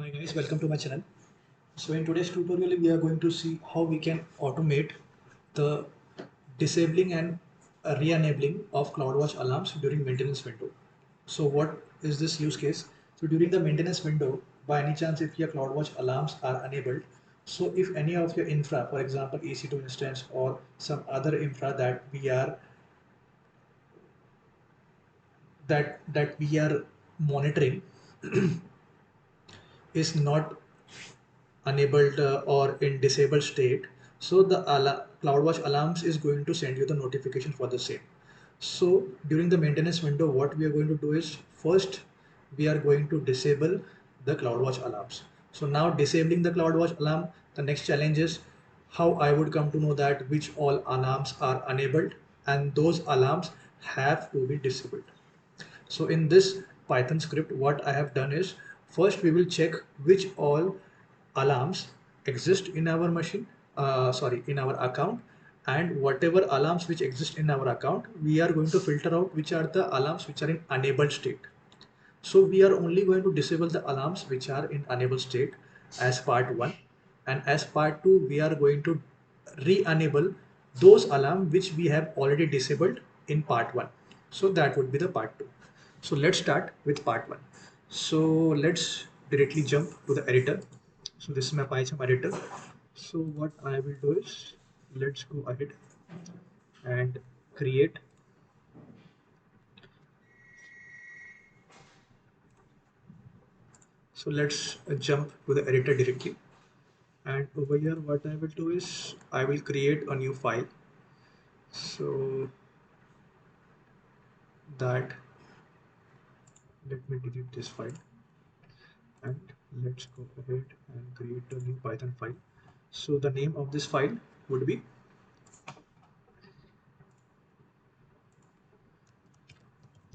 Hi guys, welcome to my channel. So in today's tutorial, we are going to see how we can automate the disabling and re-enabling of CloudWatch alarms during maintenance window. So what is this use case? So during the maintenance window, by any chance, if your CloudWatch alarms are enabled, so if any of your infra, for example, EC2 instance or some other infra that we are monitoring is not enabled or in disabled state, so the CloudWatch alarms is going to send you the notification for the same. So during the maintenance window, what we are going to do is first we are going to disable the CloudWatch alarms. So now disabling the CloudWatch alarm, the next challenge is how I would come to know that which all alarms are enabled and those alarms have to be disabled. So in this Python script, what I have done is first we will check which all alarms exist in our machine, in our account, and whatever alarms which exist in our account, we are going to filter out which are the alarms which are in enabled state. So we are only going to disable the alarms which are in enabled state as part 1, and as part 2 we are going to re-enable those alarms which we have already disabled in part 1. So that would be the part 2. So let's start with part 1. So let's directly jump to the editor. So this is my PyCharm editor. So what I will do is let's go ahead and create. So let's jump to the editor directly. And over here what I will do is I will create a new file. So that let me delete this file and let's go ahead and create a new Python file. So the name of this file would be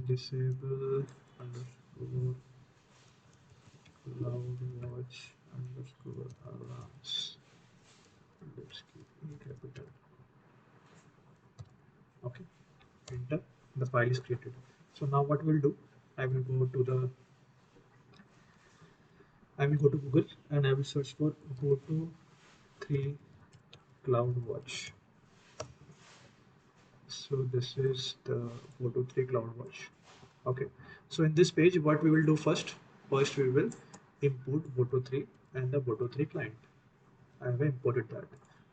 disable underscore cloudwatch underscore alarms. Let's keep in capital. Okay, enter. The file is created. So now what we'll do, I will go to Google and I will search for Go-to 3 CloudWatch. So this is the Go-to 3 CloudWatch. Okay. So in this page, what we will do first we will import Go-to 3 and the Go-to 3 client. I have imported that.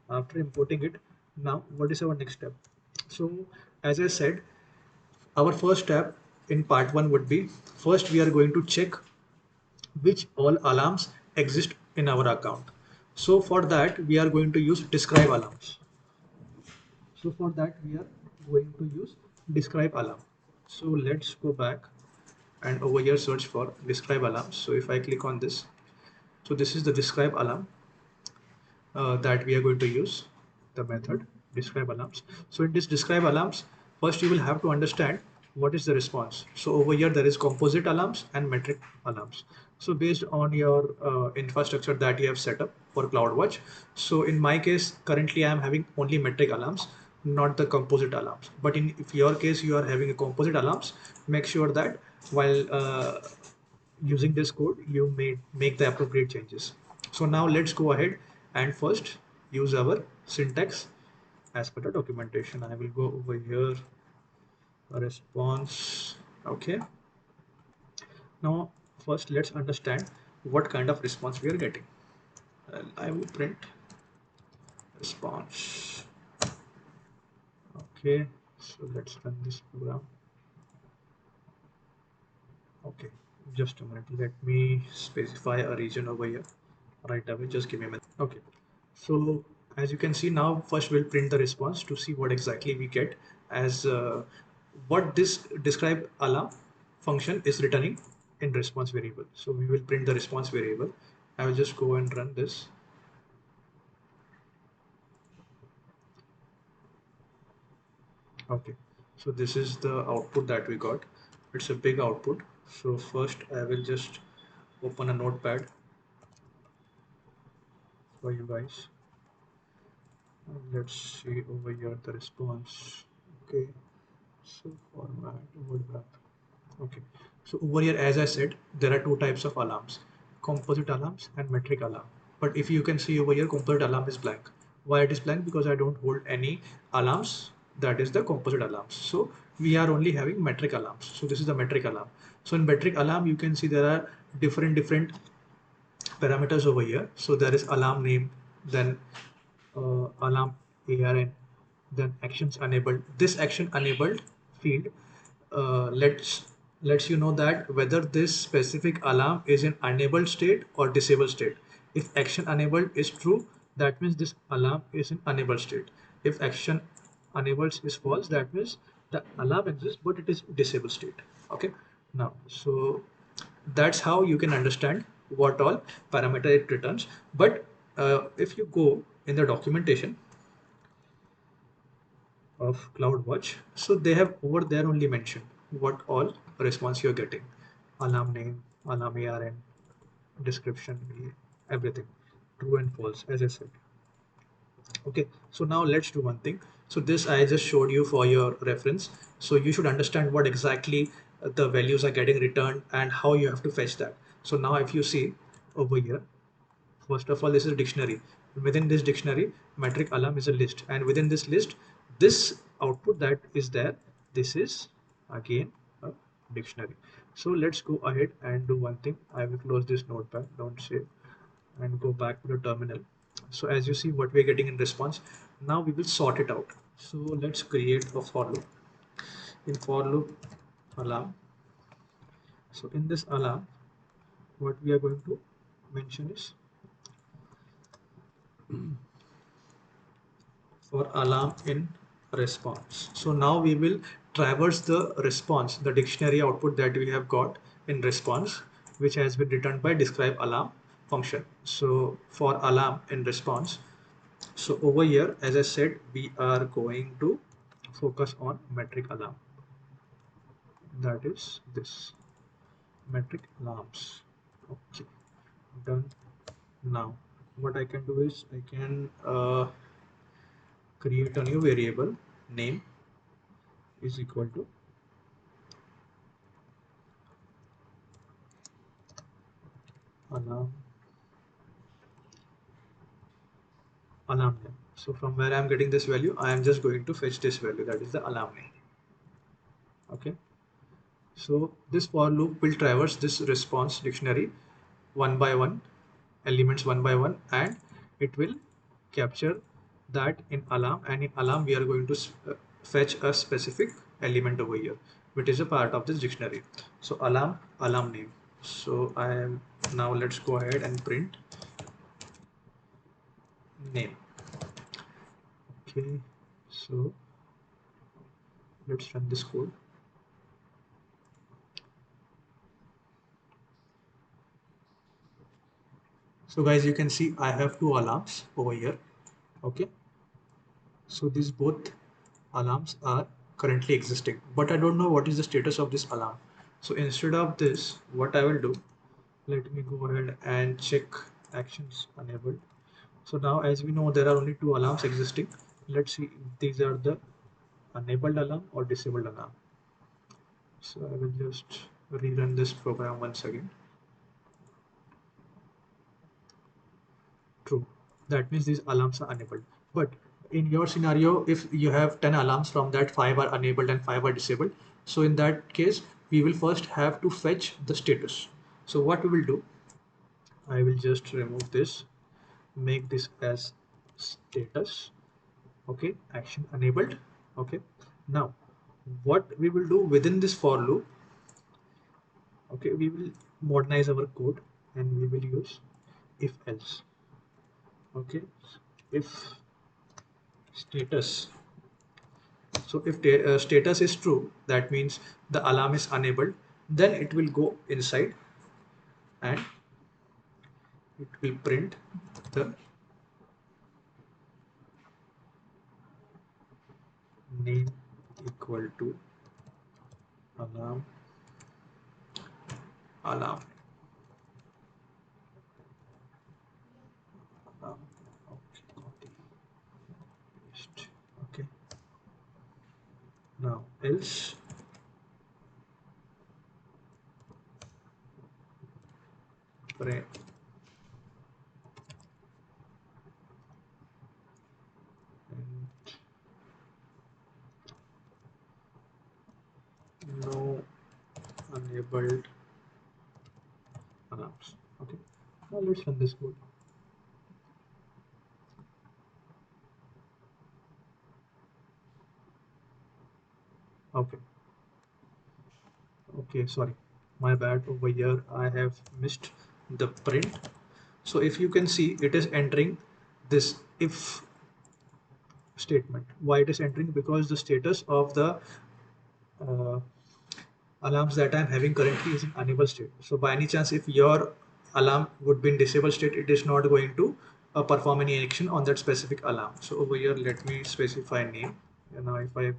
After importing it, now what is our next step? So as I said, our first step in part 1 would be first we are going to check which all alarms exist in our account. So for that we are going to use describe alarms. So for that we are going to use describe alarm. So let's go back and over here search for describe alarms. So if I click on this, so this is the describe alarm that we are going to use, the method describe alarms. So in this describe alarms, first you will have to understand what is the response. So over here there is composite alarms and metric alarms. So based on your infrastructure that you have set up for CloudWatch, so in my case currently I am having only metric alarms, not the composite alarms. But in if your case you are having a composite alarms, make sure that while using this code you may make the appropriate changes. So now let's go ahead and first use our syntax as per the documentation. I will go over here, response. Okay, now first let's understand what kind of response we are getting. I will print response. Okay, so let's run this program. Okay, just a minute, let me specify a region over here right away. Just give me a minute. Okay, so as you can see now, first we'll print the response to see what exactly we get as what this describe alarm function is returning in response variable. So we will print the response variable. I will just go and run this. Okay, so this is the output that we got. It's a big output. So first I will just open a notepad for you guys. Let's see over here the response. Okay, so format word wrap. Okay, so over here, as I said, there are two types of alarms, composite alarms and metric alarm. But if you can see over here, composite alarm is blank. Why it is blank? Because I don't hold any alarms. That is the composite alarms. So we are only having metric alarms. So this is the metric alarm. So in metric alarm, you can see there are different parameters over here. So there is alarm name, then alarm ARN, then actions enabled. This action enabled field lets you know that whether this specific alarm is in enabled state or disabled state. If action enabled is true, that means this alarm is in enabled state. If action enabled is false, that means the alarm exists but it is disabled state. Okay, now so that's how you can understand what all parameter it returns. But if you go in the documentation of CloudWatch, so they have over there only mentioned what all response you're getting: alarm name, alarm ARN, description, everything, true and false, as I said. Okay, so now let's do one thing. So this I just showed you for your reference. So you should understand what exactly the values are getting returned and how you have to fetch that. So now if you see over here, first of all, this is a dictionary. Within this dictionary, metric alarm is a list, and within this list, this output that is there, this is again a dictionary. So let's go ahead and do one thing. I will close this notepad, don't save, and go back to the terminal. So as you see what we're getting in response, now we will sort it out. So let's create a for loop. In for loop alarm, so in this alarm, what we are going to mention is for alarm in response. So now we will traverse the response, the dictionary output that we have got in response, which has been returned by describe alarm function. So for alarm in response, so over here, as I said, we are going to focus on metric alarm. That is this metric alarms. Okay, done. Now what I can do is I can create a new variable, name is equal to alarm name. So from where I'm getting this value, I am just going to fetch this value, that is the alarm name. Okay, so this for loop will traverse this response dictionary one by one, elements one by one, and it will capture that in alarm, and in alarm we are going to fetch a specific element over here which is a part of this dictionary. So alarm name. So I am now, let's go ahead and print name. Okay, so let's run this code. So guys, you can see I have two alarms over here. Okay, so these both alarms are currently existing, but I don't know what is the status of this alarm. So instead of this, what I will do, let me go ahead and check actions enabled. So now as we know there are only two alarms existing. Let's see if these are the enabled alarm or disabled alarm. So I will just rerun this program once again. True. That means these alarms are enabled. But in your scenario, if you have 10 alarms, from that 5 are enabled and 5 are disabled. So in that case, we will first have to fetch the status. So what we will do, I will just remove this, make this as status. Okay, action enabled. Okay, now what we will do within this for loop, okay, we will modernize our code and we will use if else. Okay, if status, so if status is true, that means the alarm is enabled, then it will go inside and it will print the name equal to alarm alarm alarm. Okay, copy, paste. Okay, now else, print no enabled alarms. Okay, now let's run this code. Okay, okay, sorry, my bad. Over here I have missed the print. So if you can see, it is entering this if statement. Why it is entering? Because the status of the uh, alarms that I'm having currently is in enable state. So by any chance, if your alarm would be in disable state, it is not going to perform any action on that specific alarm. So over here, let me specify name. And now if I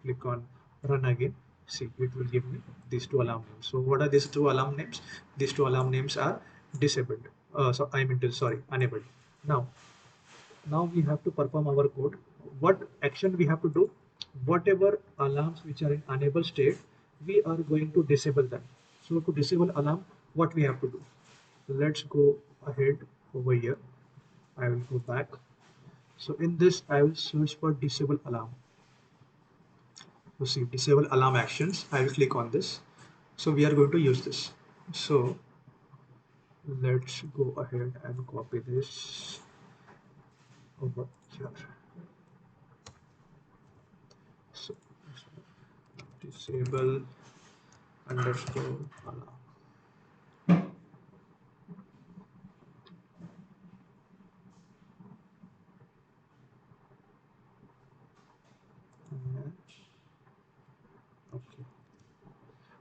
click on run again, see, it will give me these two alarm names. So what are these two alarm names? These two alarm names are disabled. So I mean to, sorry, enabled. Now we have to perform our code. What action we have to do? Whatever alarms which are in enable state, we are going to disable them. So to disable alarm, what we have to do? Let's go ahead over here. I will go back. So in this, I will search for disable alarm. So see, disable alarm actions. I will click on this. So we are going to use this. So let's go ahead and copy this over here. So disable underscore alarm. Okay.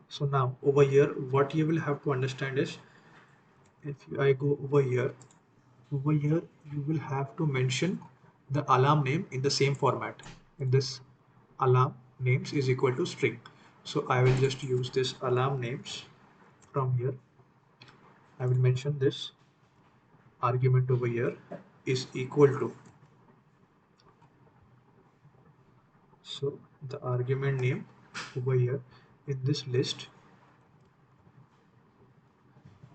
So now over here, what you will have to understand is, if I go over here, you will have to mention the alarm name in the same format. In this, alarm names is equal to string. So I will just use this alarm names from here. I will mention this argument over here is equal to. So the argument name over here in this list,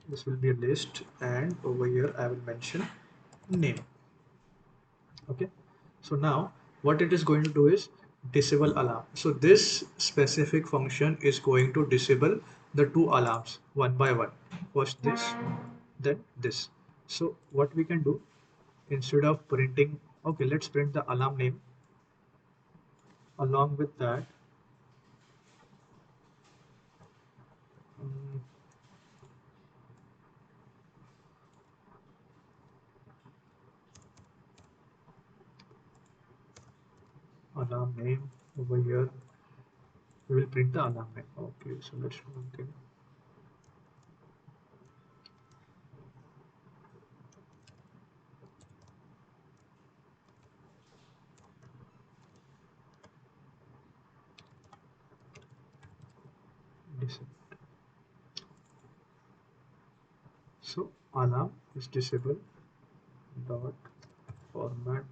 this will be a list, and over here I will mention name. Okay, so now what it is going to do is disable alarm. So this specific function is going to disable the two alarms one by one. First this, then this. So what we can do, instead of printing, okay, let's print the alarm name. Along with that, um, alarm name over here, we will print the alarm name. Okay, so let's do one thing. Disable. So alarm is disabled dot format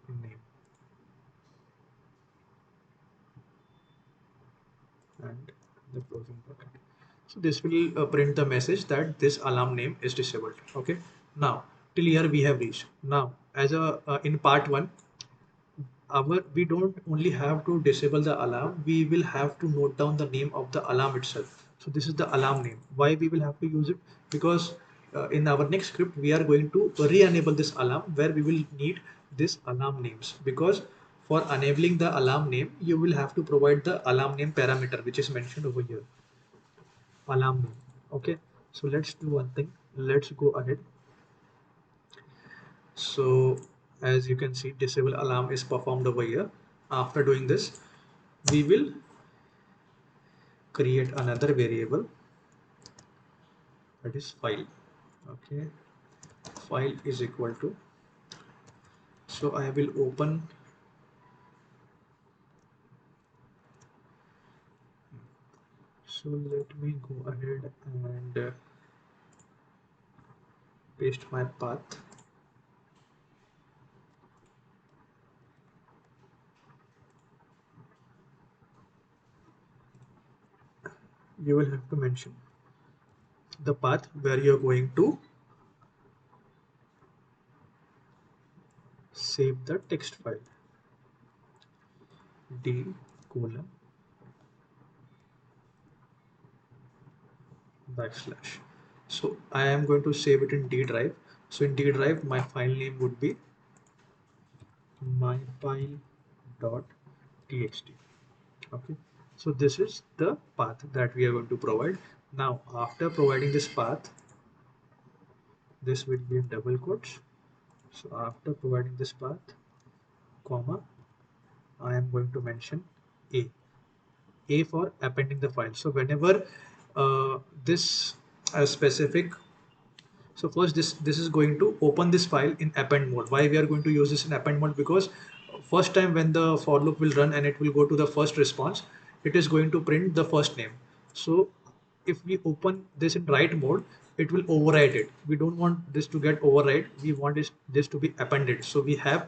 name, and the closing bracket. So this will print the message that this alarm name is disabled. Okay. Now till here we have reached. Now as a in part 1, we don't only have to disable the alarm. We will have to note down the name of the alarm itself. So this is the alarm name. Why we will have to use it? Because in our next script we are going to re-enable this alarm, where we will need this alarm names, because for enabling the alarm name you will have to provide the alarm name parameter, which is mentioned over here, alarm name. Okay, so let's do one thing. Let's go ahead. So as you can see, disable alarm is performed over here. After doing this, we will create another variable, that is file. Okay, file is equal to, so I will open, so let me go ahead and paste my path. you will have to mention the path where you're going to save the text file. D colon backslash. So I am going to save it in D drive. So in D drive, my file name would be myfile.txt. Okay. So this is the path that we are going to provide. Now, after providing this path, this will be in double quotes. So after providing this path, comma, I am going to mention A. A for appending the file. So whenever this specific, so first this is going to open this file in append mode. Why we are going to use this in append mode? Because first time when the for loop will run and it will go to the first response, it is going to print the first name. So if we open this in write mode, it will overwrite it. We don't want this to get overwrite. We want this to be appended. So we have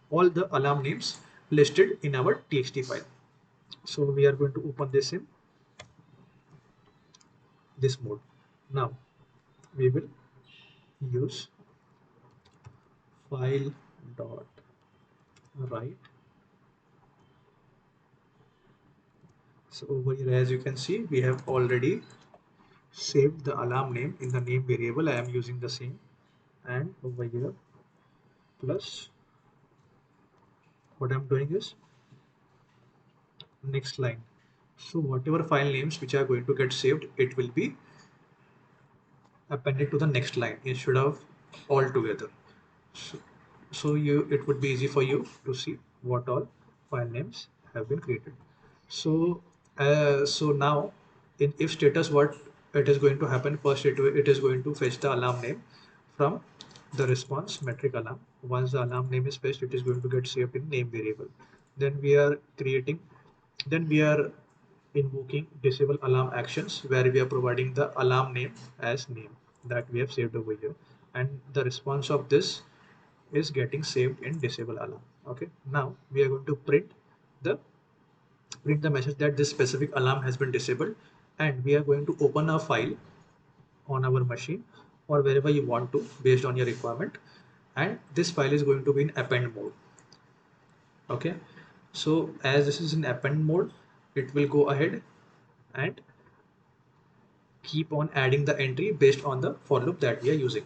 all the alarm names listed in our txt file. So we are going to open this in this mode. Now we will use file dot write. So over here, as you can see, we have already saved the alarm name in the name variable. I am using the same, and over here plus what I'm doing is next line. So whatever file names which are going to get saved, it will be appended to the next line instead of all together. So it would be easy for you to see what all file names have been created. So now in if status, what it is going to happen first, it is going to fetch the alarm name from the response metric alarm. Once the alarm name is fetched, it is going to get saved in name variable. Then we are invoking disable alarm actions, where we are providing the alarm name as name that we have saved over here, and the response of this is getting saved in disable alarm. Okay, now we are going to the print the message that this specific alarm has been disabled, and we are going to open a file on our machine or wherever you want to based on your requirement, and this file is going to be in append mode. Okay, so as this is in append mode, it will go ahead and keep on adding the entry based on the for loop that we are using.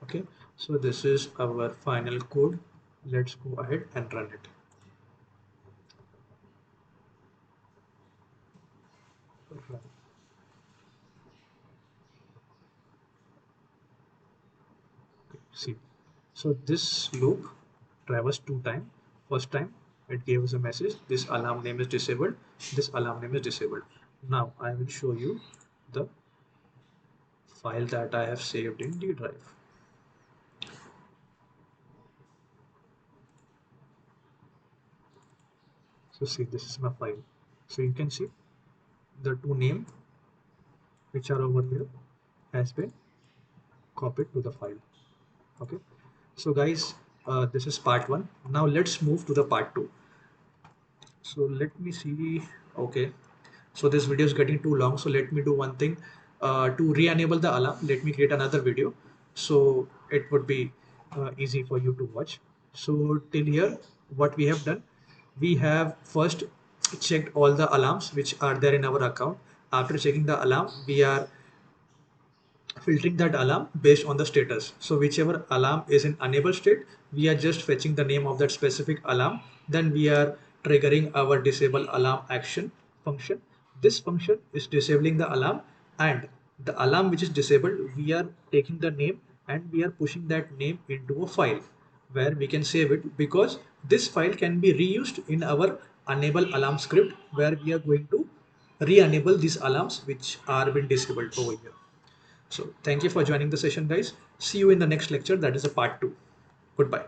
Okay, so this is our final code. Let's go ahead and run it. See, so this loop traversed two times. First time it gave us a message, this alarm name is disabled, this alarm name is disabled. Now I will show you the file that I have saved in D drive. So see, this is my file. So you can see the two names which are over here has been copied to the file. Okay, so guys, this is part one. Now let's move to the part two. So let me see. Okay, so this video is getting too long, so let me do one thing. To re-enable the alarm, let me create another video so it would be easy for you to watch. So till here, what we have done, we have first checked all the alarms which are there in our account. After checking the alarm, we are filtering that alarm based on the status. So whichever alarm is in enable state, we are just fetching the name of that specific alarm. Then we are triggering our disable alarm action function. This function is disabling the alarm, and the alarm which is disabled, we are taking the name and we are pushing that name into a file where we can save it, because this file can be reused in our enable alarm script, where we are going to re-enable these alarms which are been disabled over here. So thank you for joining the session, guys. See you in the next lecture, that is a part 2. Goodbye.